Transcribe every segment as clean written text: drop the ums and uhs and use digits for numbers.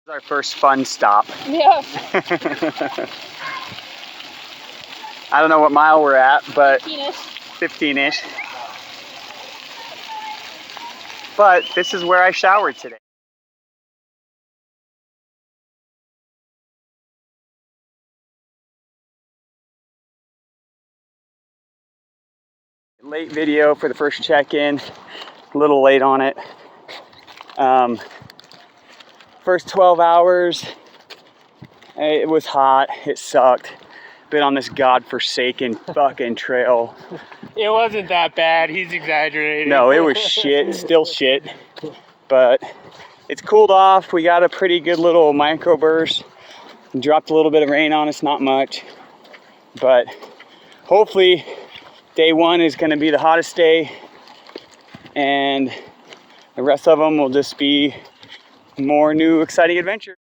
Our first fun stop. Yeah. I don't know what mile we're at, but 15-ish. 15-ish. But this is where I showered today. Late video for the first check-in. A little late on it. First 12 hours, it was hot. It sucked. Been on this godforsaken fucking trail. It wasn't that bad. He's exaggerating. No, it was shit. Still shit. But it's cooled off. We got a pretty good little microburst. Dropped a little bit of rain on us, not much. But hopefully day one is going to be the hottest day. And the rest of them will just be more new, exciting adventure.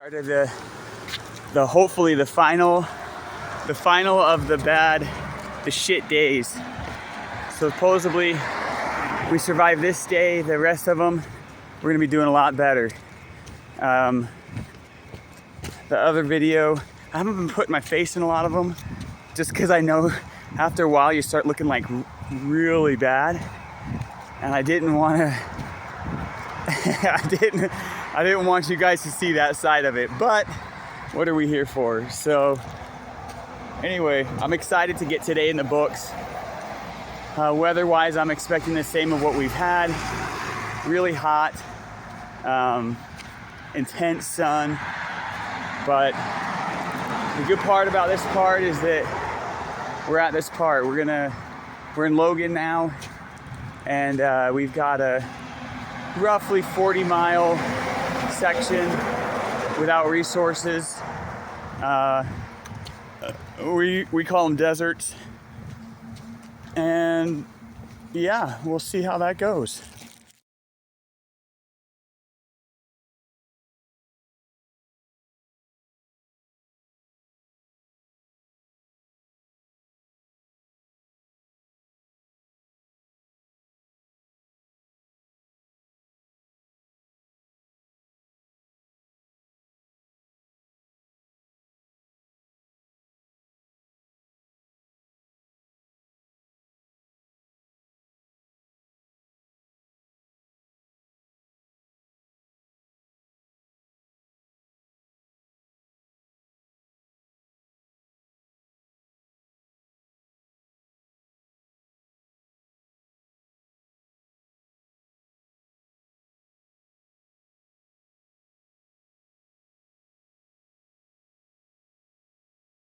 Part of the hopefully the final of the shit days. So supposedly we survive this day, the rest of them we're gonna be doing a lot better. The other video, I haven't been putting my face in a lot of them just because I know after a while you start looking like really bad, and I didn't want to I didn't want you guys to see that side of it, but what are we here for? So anyway, I'm excited to get today in the books. Weather-wise, I'm expecting the same of what we've had. Really hot, intense sun, but the good part about this part is that we're at this part. We're in Logan now, and we've got a roughly 40-mile section without resources. We call them deserts, and yeah, we'll see how that goes.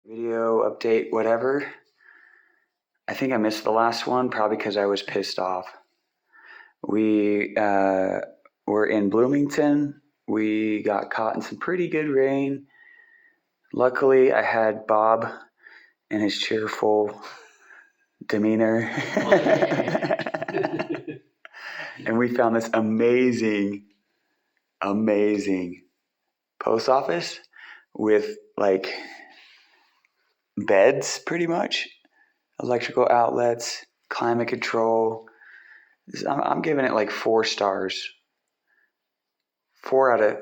Video update, whatever. I think I missed the last one, probably because I was pissed off. We were in Bloomington. We got caught in some pretty good rain. Luckily, I had Bob and his cheerful demeanor. And we found this amazing post office with like beds, pretty much, electrical outlets, climate control. I'm giving it like 4 stars. 4 out of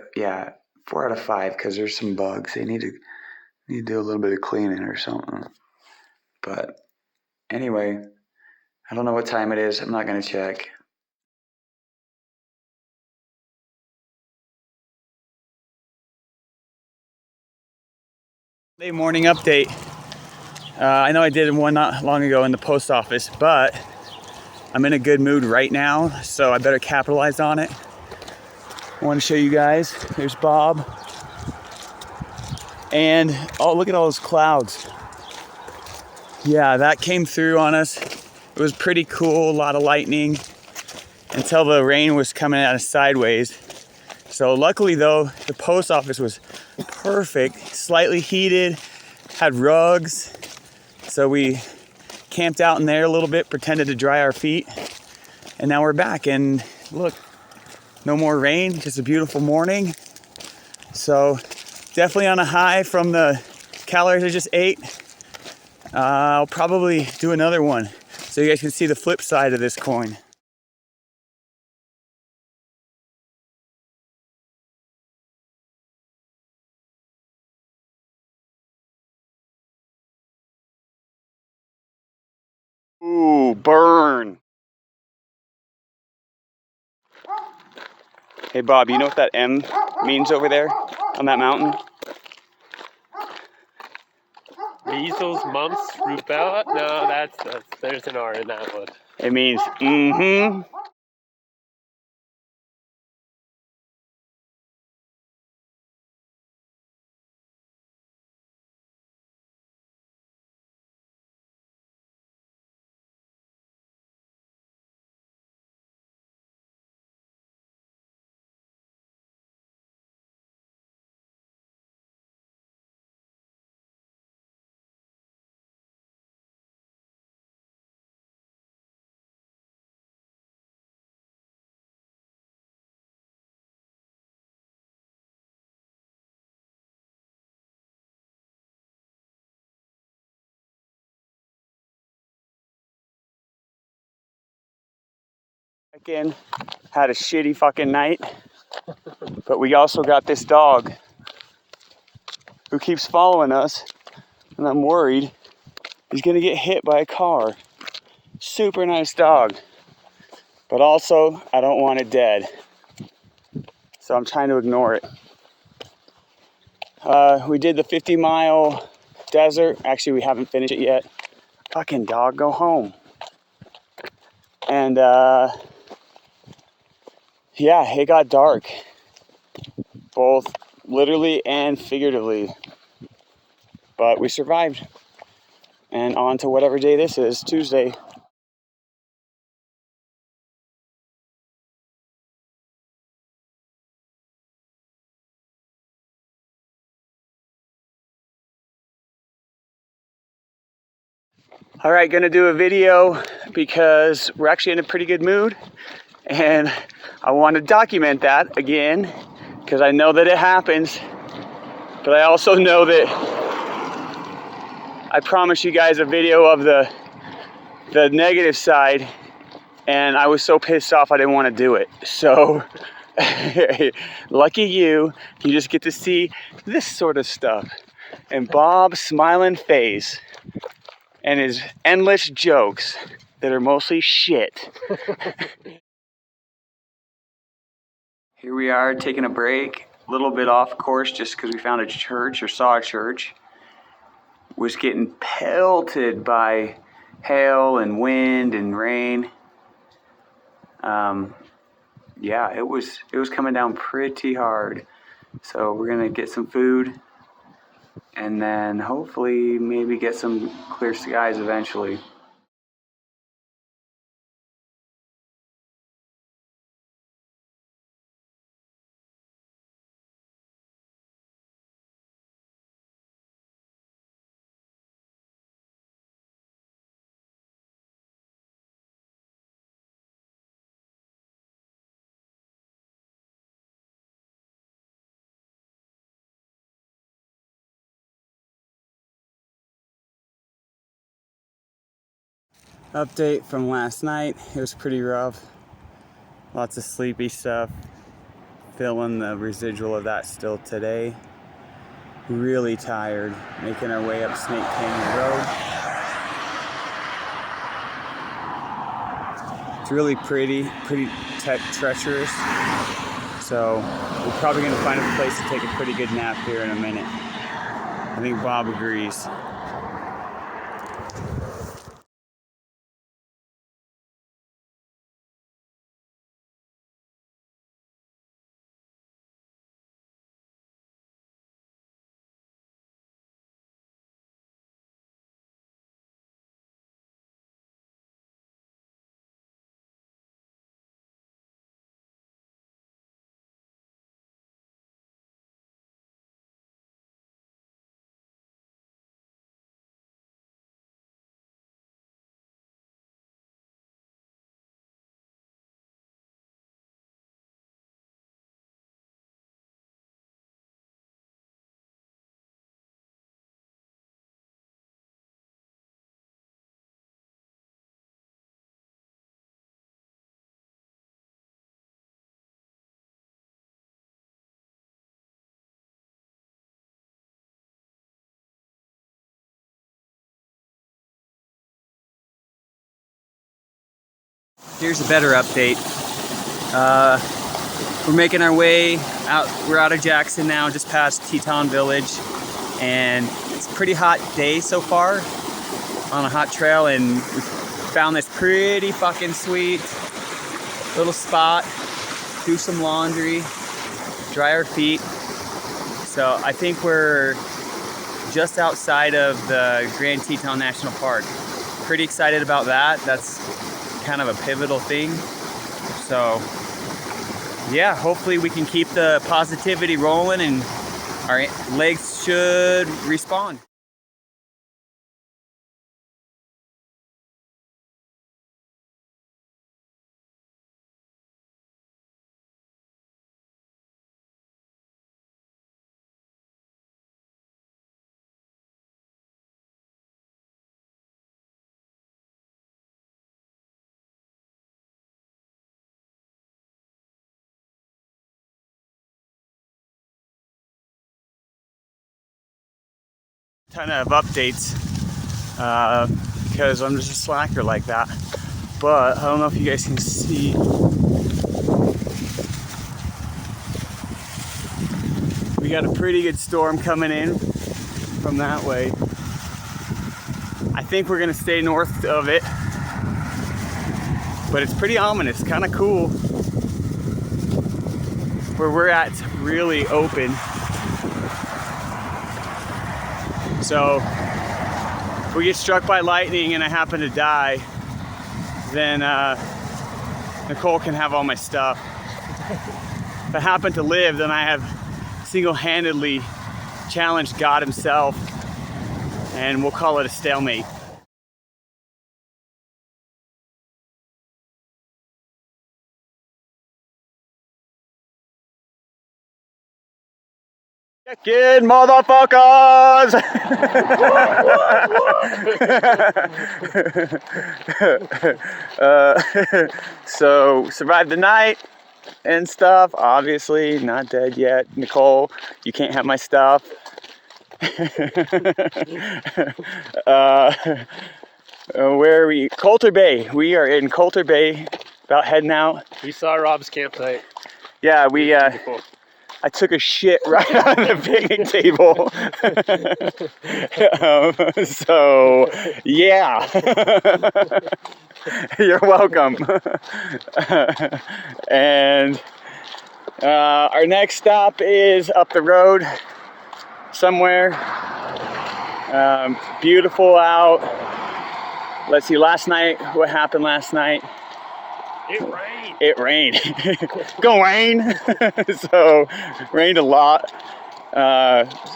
5, because there's some bugs. They need to do a little bit of cleaning or something. But anyway, I don't know what time it is. I'm not gonna check. Morning update. I know I did one not long ago in the post office, but I'm in a good mood right now, so I better capitalize on it. I want to show you guys. There's Bob. And oh, look at all those clouds. Yeah, that came through on us. It was pretty cool, a lot of lightning. until the rain was coming at us sideways. So luckily though, the post office was perfect, slightly heated, had rugs. So we camped out in there a little bit, pretended to dry our feet. And now we're back, and look, no more rain, just a beautiful morning. So definitely on a high from the calories I just ate. I'll probably do another one so you guys can see the flip side of this coin. Ooh, burn. Hey Bob, you know what that M means over there on that mountain? Measles, mumps, rubella? No, that's there's an R in that one. It means mm-hmm. Again, had a shitty fucking night, but we also got this dog who keeps following us, and I'm worried he's gonna get hit by a car. Super nice dog, but also I don't want it dead, so I'm trying to ignore it. We did the 50-mile desert. Actually, we haven't finished it yet. Fucking dog, go home. And yeah, it got dark, both literally and figuratively, but we survived. And on to whatever day this is, Tuesday. All right, gonna do a video because we're actually in a pretty good mood, and I want to document that again because I know that it happens, but I also know that I promised you guys a video of the negative side, and I was so pissed off I didn't want to do it. So lucky you just get to see this sort of stuff, and Bob's smiling face and his endless jokes that are mostly shit. Here we are taking a break, a little bit off course just because we found a church or saw a church. Was getting pelted by hail and wind and rain. Yeah, it was coming down pretty hard. So we're gonna get some food and then hopefully maybe get some clear skies eventually. Update from last night, it was pretty rough. Lots of sleepy stuff. Feeling the residual of that still today. Really tired, making our way up Snake Canyon Road. It's really pretty treacherous. So we're probably gonna find a place to take a pretty good nap here in a minute. I think Bob agrees. Here's a better update. We're making our way out. We're out of Jackson now, just past Teton Village, and it's a pretty hot day so far on a hot trail, and we found this pretty fucking sweet little spot. Do some laundry, dry our feet. So I think we're just outside of the Grand Teton National Park. Pretty excited about that. That's kind of a pivotal thing. So yeah, hopefully we can keep the positivity rolling and our legs should respond. Ton of updates because I'm just a slacker like that. But I don't know if you guys can see. We got a pretty good storm coming in from that way. I think we're gonna stay north of it, but it's pretty ominous, kind of cool. Where we're at, it's really open. So if we get struck by lightning and I happen to die, then Nicole can have all my stuff. If I happen to live, then I have single-handedly challenged God himself, and we'll call it a stalemate. Good motherfuckers! So survived the night and stuff. Obviously not dead yet. Nicole, you can't have my stuff. Where are we? Coulter Bay. We are in Coulter Bay, about heading out. We saw Rob's campsite. Yeah, we I took a shit right on the picnic table. So, yeah. You're welcome. And our next stop is up the road somewhere. Beautiful out. Let's see, last night, what happened last night? It rained. It rained. Go rain. So rained a lot.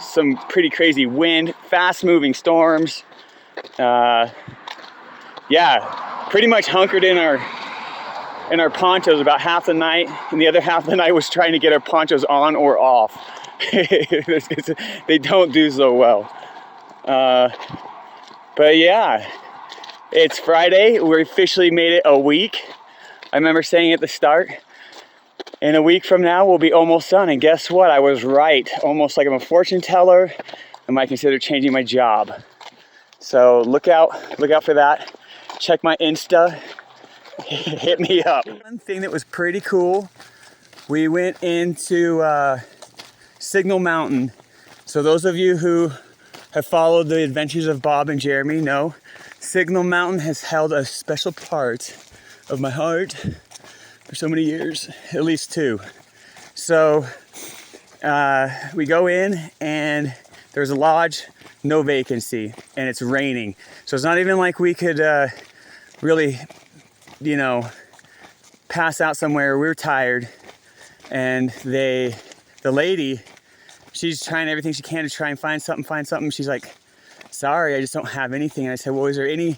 Some pretty crazy wind, fast moving storms. Yeah, pretty much hunkered in our ponchos about half the night, and the other half of the night was trying to get our ponchos on or off. They don't do so well. But yeah, it's Friday. We officially made it a week. I remember saying at the start, in a week from now, we'll be almost done. And guess what? I was right. Almost like I'm a fortune teller. I might consider changing my job. So look out for that. Check my Insta. Hit me up. One thing that was pretty cool, we went into Signal Mountain. So those of you who have followed the adventures of Bob and Jeremy know Signal Mountain has held a special part of my heart for so many years, at least 2. So we go in and there's a lodge, no vacancy, and it's raining. So it's not even like we could really, pass out somewhere. We were tired, and the lady, she's trying everything she can to try and find something. She's like, sorry, I just don't have anything. And I said, well, is there any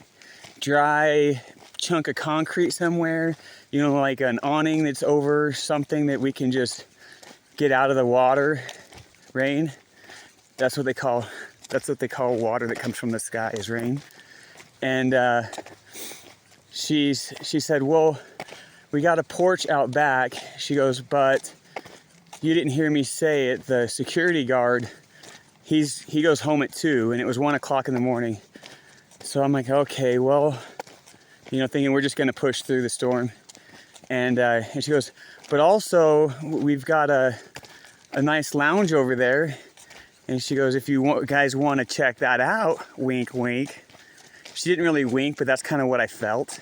dry chunk of concrete somewhere, like an awning that's over something that we can just get out of the water, rain? That's what they call water that comes from the sky, is rain. And she said, well, we got a porch out back. She goes, but you didn't hear me say it, the security guard, he goes home at 2, and it was 1 o'clock in the morning. So I'm like, okay, well, you know, thinking we're just gonna push through the storm. And she goes, but also we've got a nice lounge over there. And she goes, if you guys want to check that out, wink, wink. She didn't really wink, but that's kind of what I felt.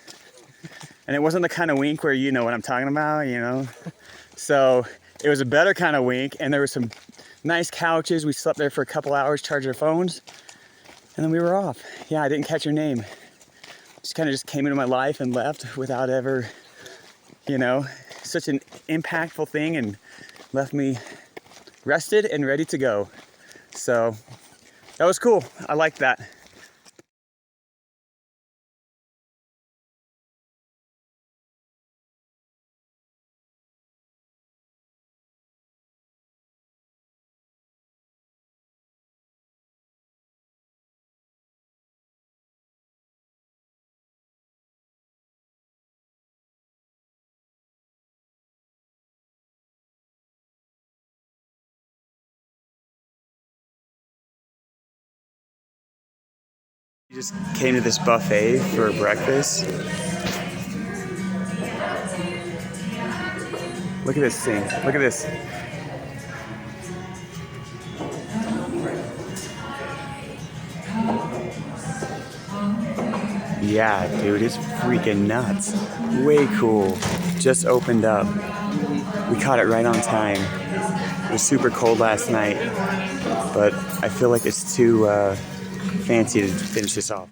And it wasn't the kind of wink where you know what I'm talking about, you know? So it was a better kind of wink, and there were some nice couches. We slept there for a couple hours, charged our phones, and then we were off. Yeah, I didn't catch her name. She kind of just came into my life and left without ever, you know, such an impactful thing, and left me rested and ready to go. So that was cool. I liked that. We just came to this buffet for breakfast. Look at this thing. Look at this. Yeah, dude, it's freaking nuts. Way cool. Just opened up. We caught it right on time. It was super cold last night, but I feel like it's too fancy to finish this off.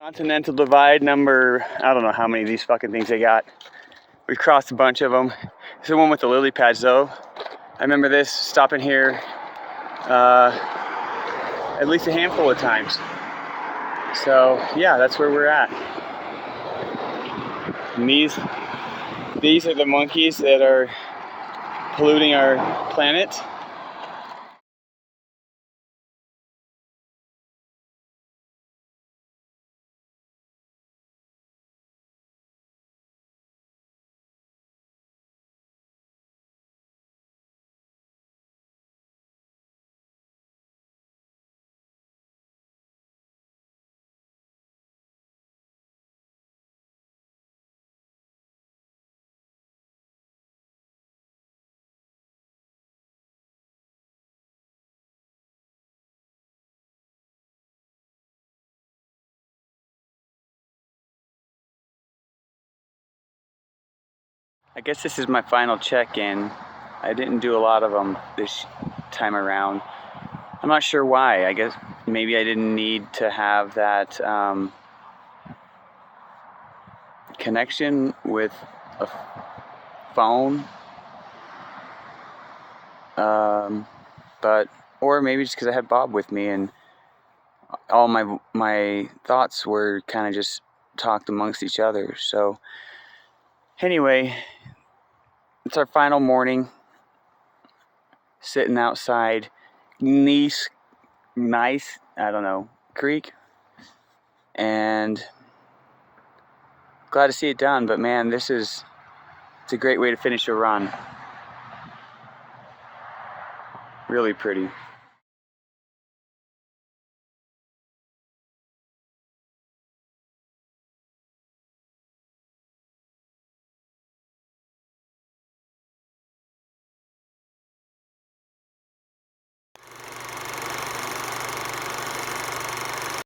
Continental Divide number, I don't know how many of these fucking things they got. We crossed a bunch of them. This is the one with the lily pads though. I remember this, stopping here at least a handful of times. So yeah, that's where we're at. And these are the monkeys that are polluting our planet. I guess this is my final check-in. I didn't do a lot of them this time around. I'm not sure why. I guess maybe I didn't need to have that connection with a phone. Or maybe just because I had Bob with me and all my thoughts were kind of just talked amongst each other. So anyway, it's our final morning, sitting outside nice, I don't know, creek, and glad to see it done. But man, it's a great way to finish a run. Really pretty.